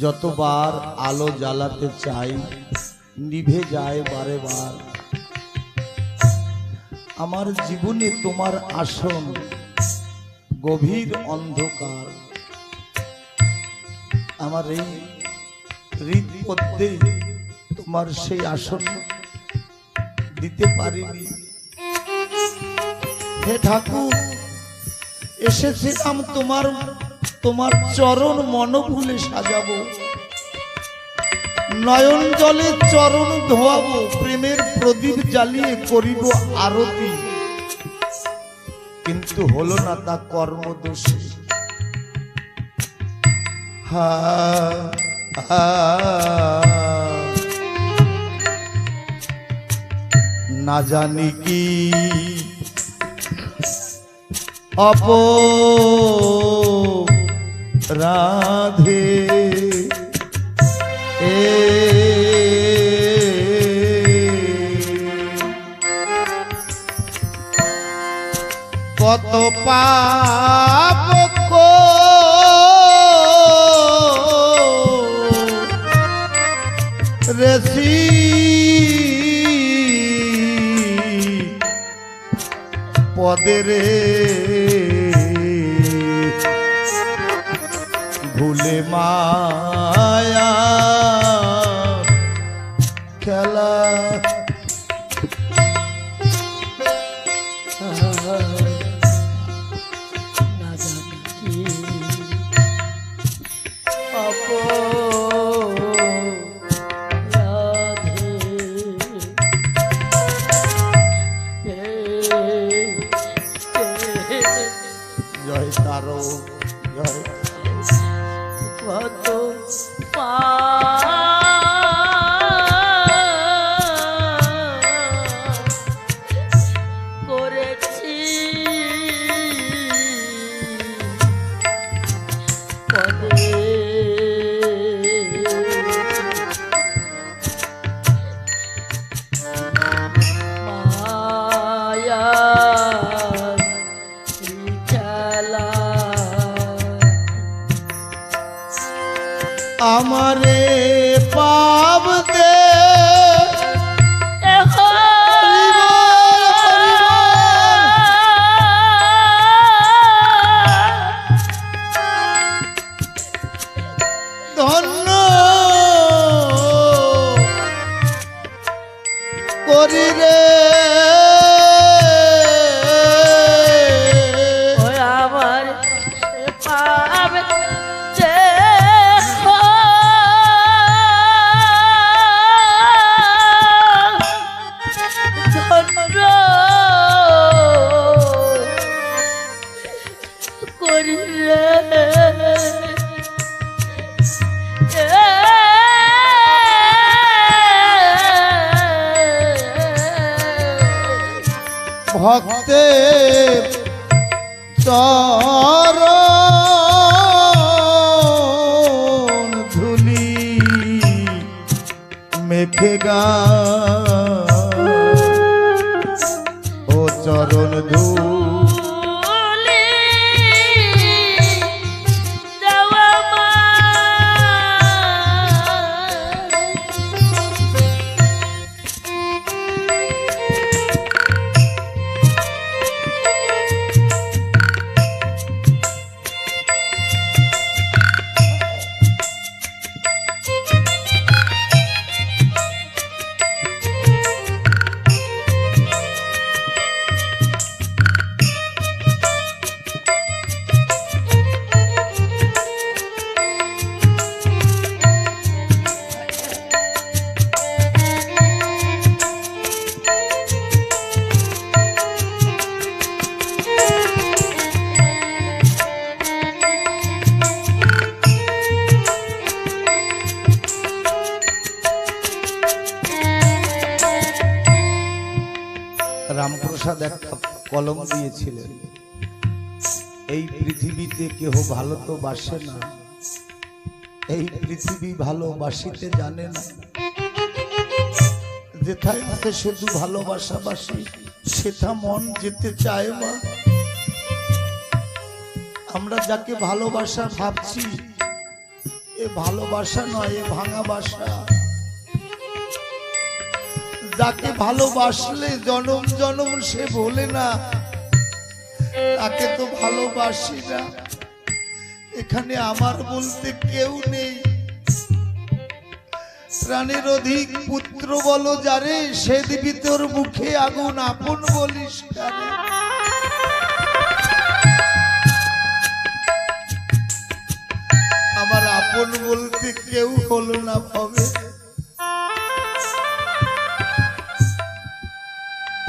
যতবার আলো জ্বালাতে চাই নিভে যায় বারে বার। আমার জীবনে তোমার আসন গভীর অন্ধকার। আমার এই হৃদপদ্মে তোমার সেই আসন দিতে পারিনি। হে ঠাকুর, এসেছিলাম তোমার চরণ মনোভুলে সাজাবো, নয়ন জলে চরণ ধোয়াবো, প্রেমের প্রদীপ জ্বালিয়ে করিব আরতি, কিন্তু হলো না তা কর্মদোষে। হা হা না জানি কি অপরাধে কত পাপ রেসি পদেরে ভুলে মায়া খেলা। না জানি কি অপরাধে আমারে পাব দে ধন্য করি রে আমার পাব যে ধন্য করি রে ভক্তের চরণ ধুলি মেখে গা ও চরণ ধুলি দেওয়া মা রামপ্রসাদ একটা কলম দিয়েছিলেন, এই পৃথিবীতে কেহ ভালো তো বাসে না, এই পৃথিবী ভালোবাসিতে জানে না, যেথায় থাকে শুধু ভালোবাসাবাসি সেথা মন যেতে চায় না। আমরা যাকে ভালোবাসা ভাবছি এ ভালোবাসা নয়, এ ভাঙা বাসা। যাকে ভালোবাসলে জনম জনম সে ভোলে না, তাকে তো ভালোবাসি না। এখানে আমার বলতে কেউ নেই, প্রাণের অধিক পুত্র বলো যারে, সে দিবি তোর মুখে আগুন আপন বলিস কারে। আমার আপন বলতে কেউ হলো না ভবে।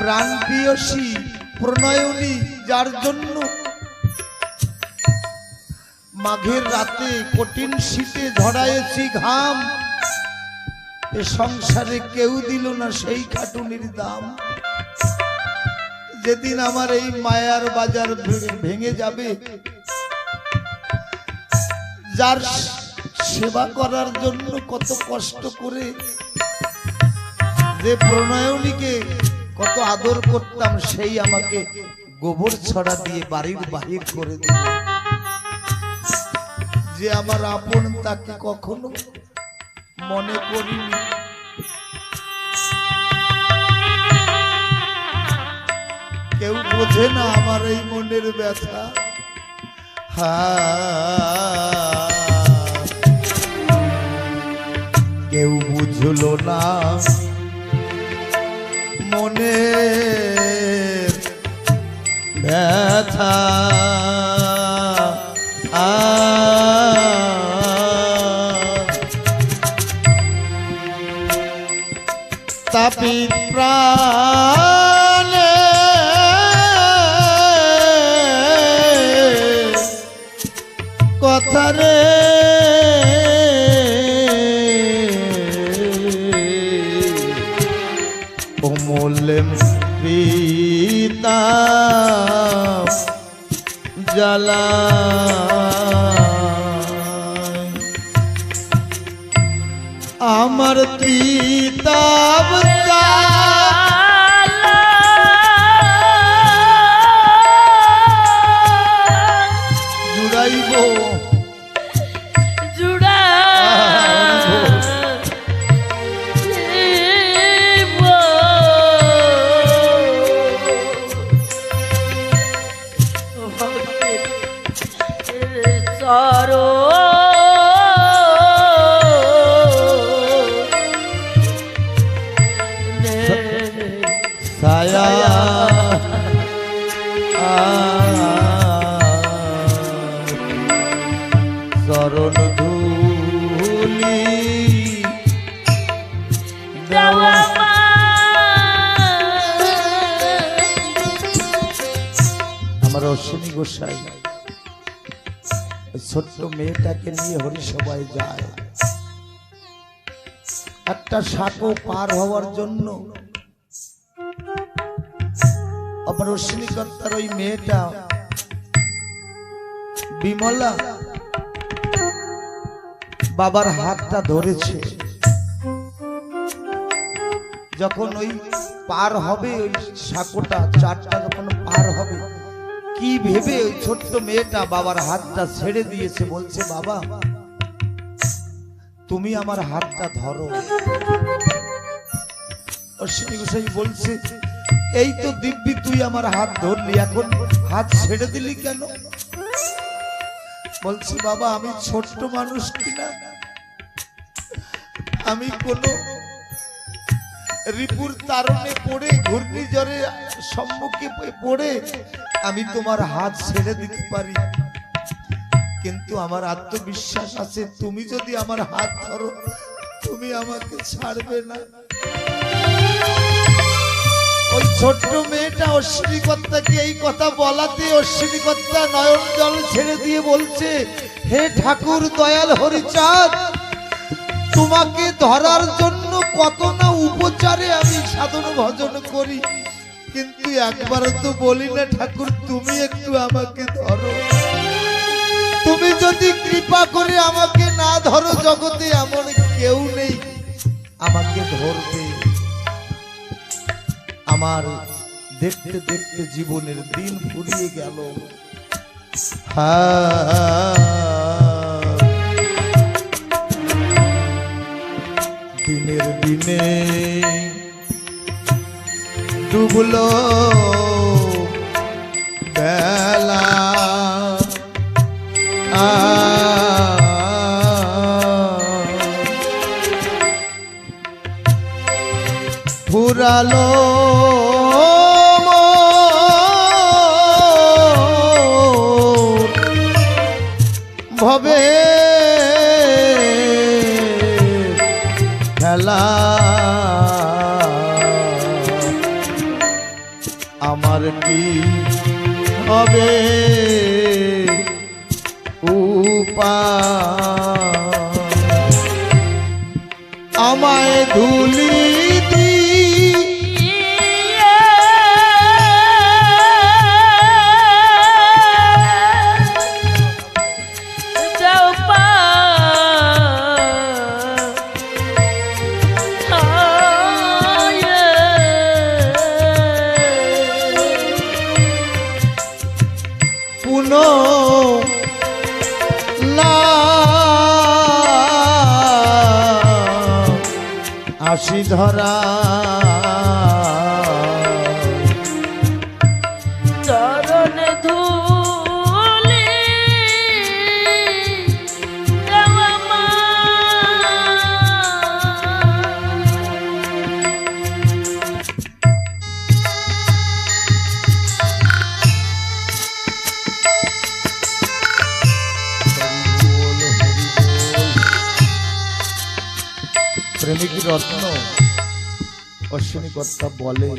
প্রাণ প্রিয়সী প্রণয়নী যার জন্য মাঘের রাতে কঠিন শীতে ঝরায়েছি ঘাম, এ সংসারে কেউ দিল না সেই খাটুনির দাম। যেদিন আমার এই মায়ার বাজার ভেঙে যাবে, যার সেবা করার জন্য কত কষ্ট করে যে প্রণয়নীকে কত আদর করতাম, সেই আমাকে গোবর ছড়া দিয়ে বাড়ির বাহির করে দিল। যে আমার আপন তাকে কখনো মনে করিনি। কেউ বোঝে না আমার এই মনের ব্যথা। কেউ বুঝলো না মনের ব্যথা। তাপিত প্রাণে কথা রে অমূল্যম পিতা জ্বালা আমার পিতাব জুড়াইব চরণ ধুলি দেওয়া মা আমার অশ্বিনী গোসাই ওই ছোট্ট মেয়েটাকে নিয়ে হরিসভায় যায় একটা সাঁকো পার হওয়ার জন্য। আমার অশ্বিনী কর্তার ওই মেয়েটা বিমলা বাবার হাতটা ধরেছে। যখন ওই পার হবে ওই সাঁকোটা চারটা যখন পার হবে, কি ভেবে ওই ছোট্ট মেয়েটা বাবার হাতটা ছেড়ে দিয়েছে, বলছে বাবা তুমি আমার হাতটা ধরো। অশ্বিনী গোসাই বলছে এই তো দিব্যি তুই আমার হাত ধরলি, এখন হাত ছেড়ে দিলি কেন? বলছি বাবা আমি ছোট্ট মানুষ কিনা, আমি কোনো রিপুর তারণে পড়ে ঘূর্ণিঝড়ে সম্মুখে পড়ে আমি তোমার হাত ছেড়ে দিতে পারি, কিন্তু আমার আত্মবিশ্বাস আছে তুমি যদি আমার হাত ধরো তুমি আমাকে ছাড়বে না। ওই ছোট্ট মেয়েটা অশ্বিনী কর্তাকে এই কথা বলাতে অশ্বিনী কর্তা নয়ন জল ছেড়ে দিয়ে বলছে হে ঠাকুর দয়াল হরিচাঁদ, তোমাকে ধরার জন্য কত না উপচারে আমি সাধন ভজন করি, কিন্তু একবার তো বলি না ঠাকুর তুমি একটু আমাকে ধরো। তুমি যদি কৃপা করে আমাকে না ধরো জগতে এমন কেউ নেই আমাকে ধরবে। আমার দেখতে দেখতে জীবনের দিন ফুরিয়ে গেল। দিনের দিনে ডুবলো বেলা, ফুরালো ভবে খেলা, আমার কি হবে আমায় ধুলি আসি ধরা চরণ ধুলি দেওয়া মা প্রেমিক রত্ন অশ্বিনী কর্তা বলে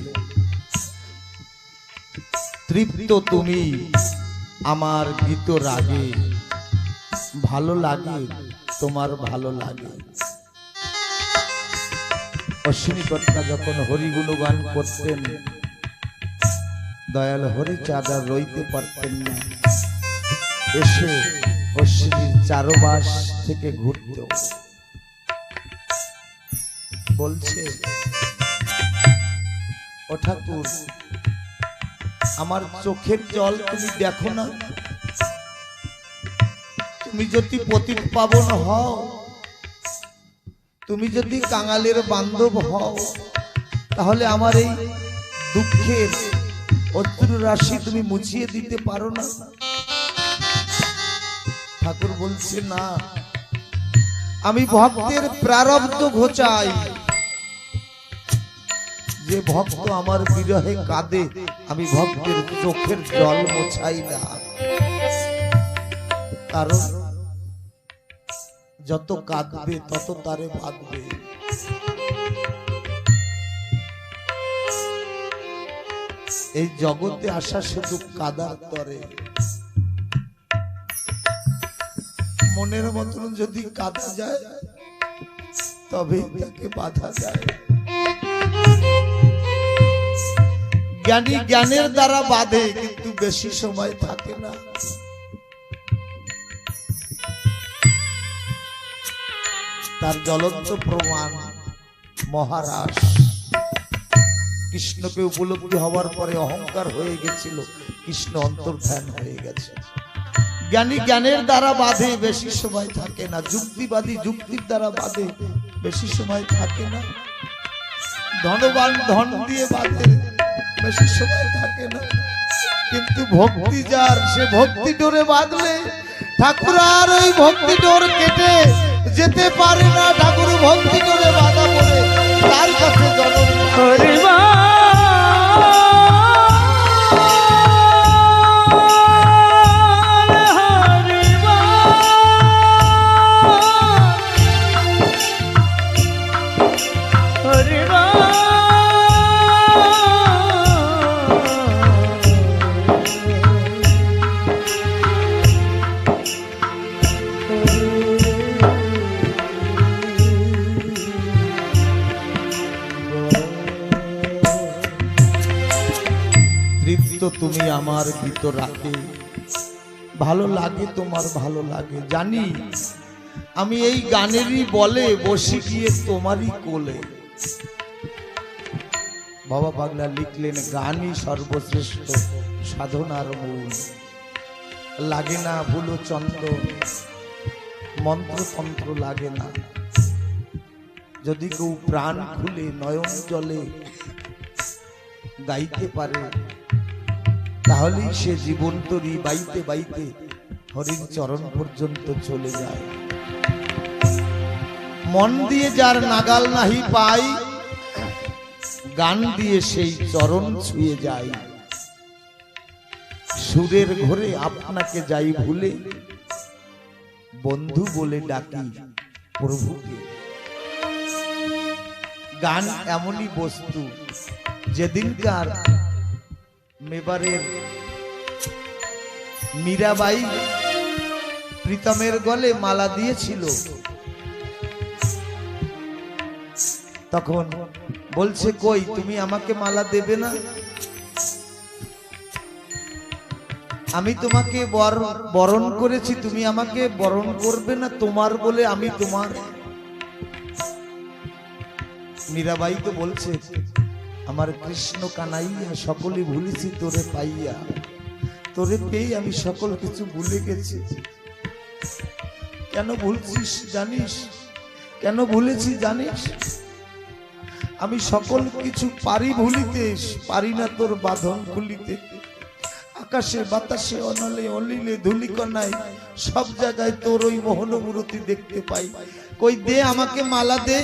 তৃপ্ত তুমি আমার গীত রাগে, ভালো লাগে তোমার ভালো লাগে। অশ্বিনী কর্তা যখন হরি গুণগান করতেন দয়াল হরিচাঁদ আর রইতে পারতেন না, এসে অশ্বিনীর চারপাশ থেকে ঘুরত। বলছে ও ঠাকুর আমার চোখের জল তুমি দেখো না, তুমি যদি পতিত পাবন হও, তুমি যদি কাঙালের বান্ধব হও, তাহলে আমার এই দুঃখের অশ্রু রাশি তুমি মুছিয়ে দিতে পারো না? ঠাকুর বলছে না, আমি ভক্তের প্রারব্ধ ঘোচাই, যে ভক্ত আমার বিরহে কাঁদে আমি ভক্তের চোখের জল মোছাই না। কারণ যত কাঁদবে তত তারে বাঁধবে। এই জগতে আসা শুধু কাদার তরে, মনের মতন যদি কাঁদা যায় তবে তাকে বাধা যায়। জ্ঞানী জ্ঞানের দ্বারা বাঁধে, কিন্তু বেশি সময় থাকে না। তার জ্বলন্ত প্রমাণ মহারাজ। কৃষ্ণকে উপলব্ধি হওয়ার পরে অহংকার হয়ে গেছিল, কৃষ্ণ অন্তর্ধান হয়ে গেছে। জ্ঞানী জ্ঞানের দ্বারা বাঁধে, বেশি সময় থাকে না। যুক্তিবাদী যুক্তির দ্বারা বাঁধে, বেশি সময় থাকে না। ধনবান ধন দিয়ে বাঁধে, বেশি সময় থাকে না। কিন্তু ভক্তি যার, সে ভক্তি ডোরে বাঁধলে ঠাকুর আর ওই ভক্তি ডোর কেটে যেতে পারে না। ঠাকুর ভক্তি ডোরে বাঁধা পড়ে তার কাছে জনম। তুমি আমার ভিতর রাখে, ভালো লাগে তোমার ভালো লাগে। জানি আমি এই গানেরই বলে বসে গিয়ে তোমারই কোলে। বাবা পাগলা লিখলেন, গানই সর্বশ্রেষ্ঠ সাধনার মূল। লাগে না ভুলো চন্দন, মন্ত্রতন্ত্র লাগে না। যদি কেউ প্রাণ খুলে নয়ন জলে গাইতে পারে, তাহলেই সে জীবন তরি বাইতে বাইতে হরির চরণ পর্যন্ত চলে যায়। মন দিয়ে যার নাগাল নাহি পাই, গান দিয়ে সেই চরণ ছুঁয়ে যায়। সুরের ঘরে আপনাকে যাই ভুলে, বন্ধু বলে ডাকি প্রভুকে। গান এমনই বস্তু, যেদিনকার মেবারের মীরাবাই প্রীতমের গলে মালা দিয়েছিল, তখন বলছে, কই তুমি আমাকে মালা দেবে না? আমি তোমাকে বরণ করেছি, তুমি আমাকে বরণ করবে না? তোমার বলে আমি তোমার। মীরাবাই তো বলছে, আমার কৃষ্ণ কানাইয়া সকলে ভুলেছি তোরে পাইয়া। তোরে পেয়ে আমি সকল কিছু ভুলে গেছি। কেন ভুলছিস জানিস? কেন ভুলেছি জানিস? আমি সকল কিছু পারি ভুলিতে, পারি না তোর বাঁধন খুলিতে। আকাশে বাতাসে অনলে অলিলে ধুলিকণায় সব জায়গায় তোর ওই মোহন মূর্তি দেখতে পাই। কই দে আমাকে মালা দে।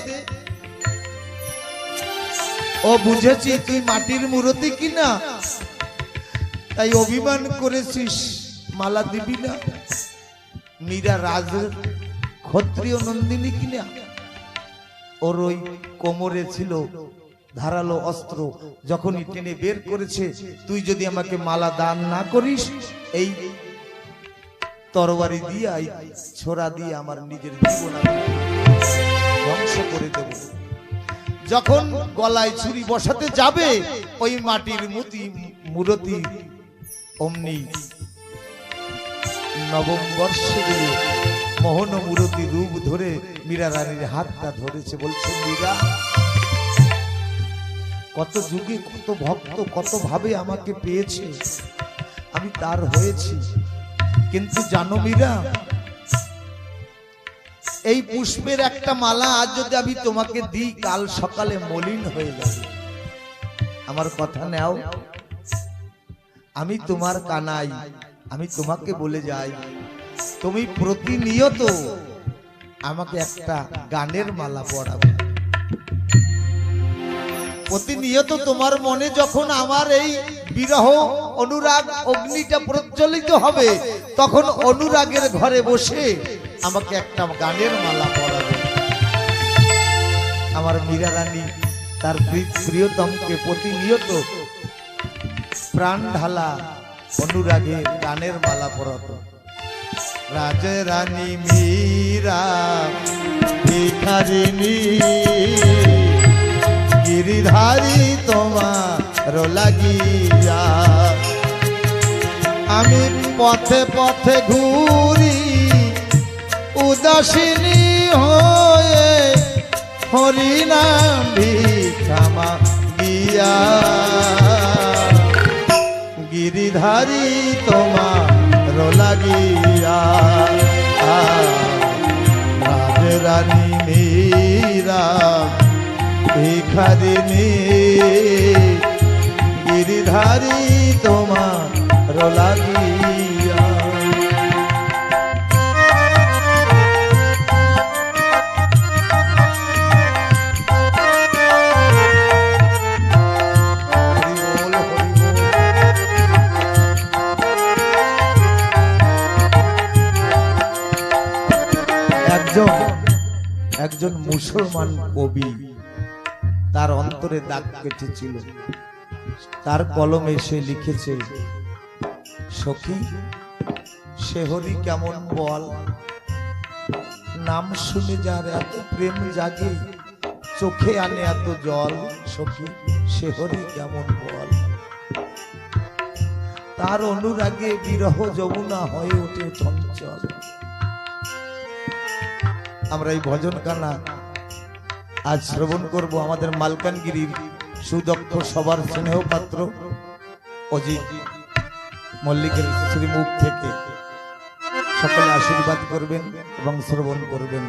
ও বুঝেছি তুই মাটির মূর্তি কিনা, তাই অভিমান করেছিস, মালা দিবি না। মীরা রাজ ক্ষত্রিয় নন্দিনী কিনা, ওর ওই কোমরে ছিল ধারালো অস্ত্র। যখনই টেনে বের করেছে, তুই যদি আমাকে মালা দান না করিস, এই তরবারি দিয়ে এই ছোরা দিয়ে আমার নিজের জীবন আমি ধ্বংস করে দেব। যখন গলায় ছুরি বসাতে যাবে, ওই মাটির মূর্তি অমনি নবম বর্ষে দিল মোহন মূর্তি রূপ ধরে মীরা রানীর হাতটা ধরেছে। বলছে, মীরা কত যুগে কত ভক্ত কত ভাবে আমাকে পেয়েছে, আমি তার হয়েছি। কিন্তু জানো মীরা, এই পুষ্পের একটা মালা আজ যদি আমি তোমাকে দিই, কাল সকালে মলিন হয়ে যাবে। আমার কথা নাও, আমি তোমার কানাই, আমি তোমাকে বলে যাই, তুমি প্রতিনিয়ত আমাকে একটা গানের মালা পরাবে। প্রতিনিয়ত তোমার মনে যখন আমার এই বিরহ অনুরাগ অগ্নিটা প্রজ্বলিত হবে, তখন অনুরাগের ঘরে বসে আমাকে একটা গানের মালা পরাবে। আমার মীরা রানী তার প্রিয়তমকে প্রতিনিয়ত প্রাণ ঢালা অনুরাগে গানের মালা পরাতো। রাজ রানী মীরা ভিখারিণী গিরিধারী তোমার লাগিয়া আমি পথে পথে ঘুরি উদাসিনী হয়ে হরিনাম ভিক্ষামা গিয়া গিরিধারী তোমার লাগিয়া রাজ রানী মীরা ভিখারিণী গিরিধারী তোমার লাগিয়া। একজন মুসলমান কবি তার অন্তরে দাগ কেটেছিল, তার কলমে সে লিখেছে, সখী শেহরি কেমন বল, নাম শুনে যার এত প্রেম জাগে চোখে আনে এত জল, সখী শেহরি কেমন বল। তার অনুরাগে বিরহ যমুনা হয়ে ওঠে চঞ্চল। আমরা এই ভজন গানা আজ শ্রবণ করব আমাদের মালকানগিরির সুদক্ষ সবার স্নেহ পাত্র অজিত মল্লিকের শ্রীমুখ থেকে। সকলে আশীর্বাদ করবেন এবং শ্রবণ করবেন।